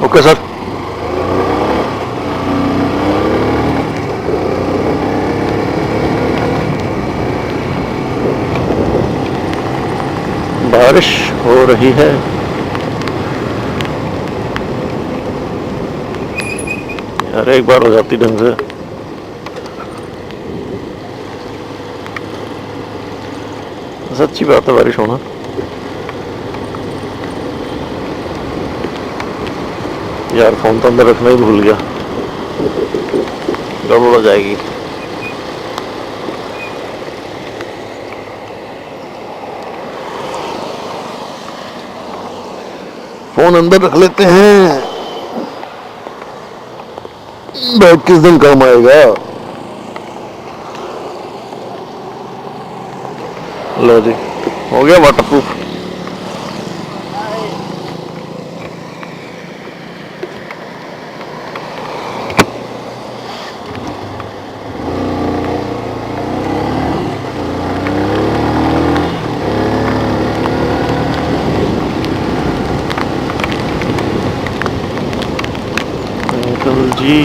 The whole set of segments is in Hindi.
Okay sir. बारिश हो रही है। यार एक बार हो जाती ढंग से। सच्ची बात है बारिश होना। यार फोन तो अंदर रखना ही भूल गया, गड़बड़ हो जाएगी। फोन अंदर रख लेते हैं, बैग किस दिन काम आएगा। लो जी, हो गया वाटरप्रूफ। अंकल जी,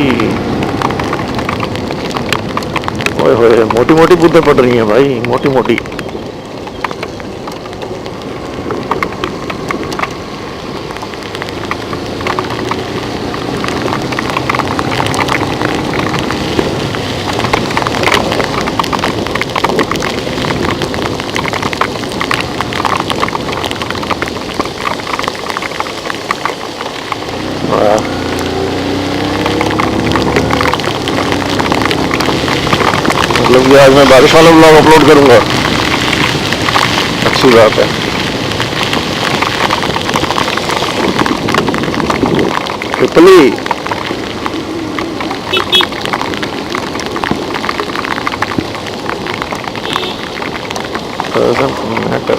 ओए होए, मोटी मोटी बूंदें पड़ रही हैं भाई, मोटी मोटी। मतलब कि आज मैं बारिश वाला ब्लॉग अपलोड करूंगा। अच्छी बात है। तितली doesn't matter।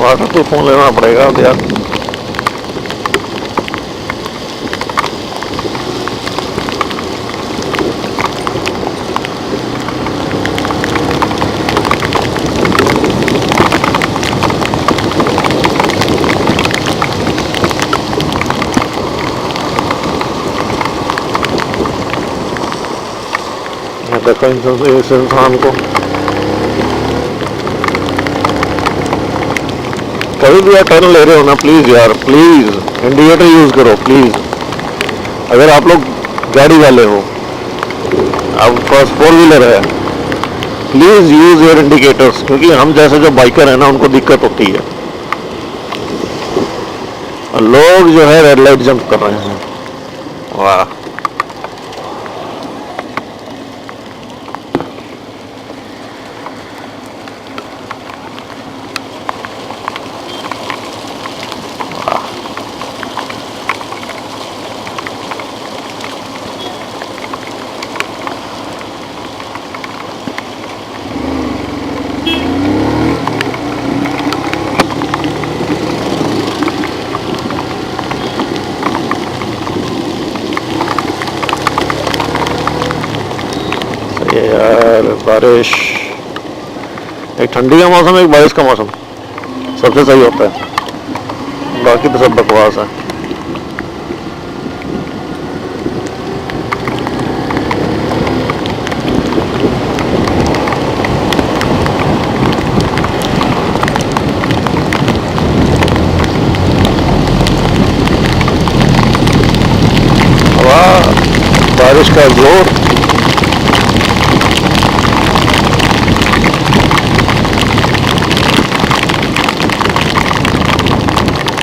वाटर तो फोन लेना पड़ेगा अब यार। देखो इस इंसान को कभी भी आप टर्न ले रहे हो ना, प्लीज यार प्लीज इंडिकेटर यूज करो प्लीज। अगर आप लोग गाड़ी वाले हो, आप फर्स्ट 4 व्हीलर है, प्लीज यूज योर इंडिकेटर्स, क्योंकि हम जैसे जो बाइकर है ना उनको दिक्कत होती है। और लोग जो है रेड लाइट जंप कर रहे हैं। वाह, ये यार बारिश, एक ठंडी का मौसम एक बारिश का मौसम सबसे सही होता है, बाकी तो सब बकवास है। वाह, बारिश का जोर।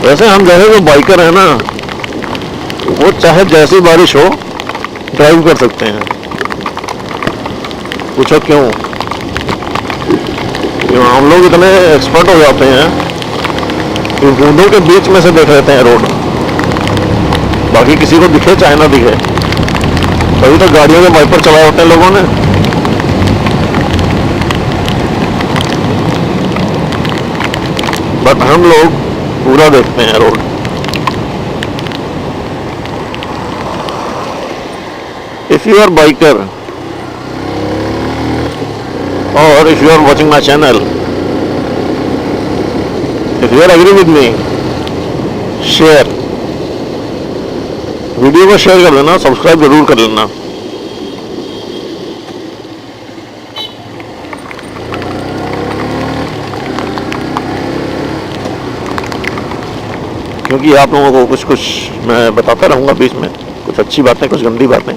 वैसे हम जैसे जो बाइकर है ना, वो चाहे जैसी बारिश हो ड्राइव कर सकते हैं। पूछो क्यों? क्यों हम लोग इतने एक्सपर्ट हो जाते हैं ये बूंदों के बीच में से देख लेते हैं रोड, बाकी किसी को दिखे चाहे ना दिखे। तभी तो गाड़ियों के वाइपर चलाए होते हैं लोगों ने। बट हम लोग पूरा देखते हैं road. If you are biker और if you are watching my channel, if you are agree with me, share video को, शेयर कर देना, सब्सक्राइब जरूर कर लेना। क्योंकि आप लोगों को कुछ कुछ मैं बताता रहूंगा बीच में, कुछ अच्छी बातें, कुछ गंदी बातें।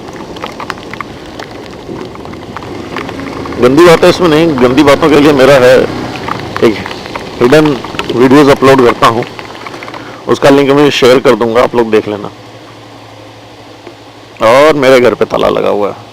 गंदी बातें इसमें नहीं, गंदी बातों के लिए मेरा है एक हिडन वीडियोस अपलोड करता हूं, उसका लिंक मैं शेयर कर दूंगा, आप लोग देख लेना। और मेरे घर पे ताला लगा हुआ है।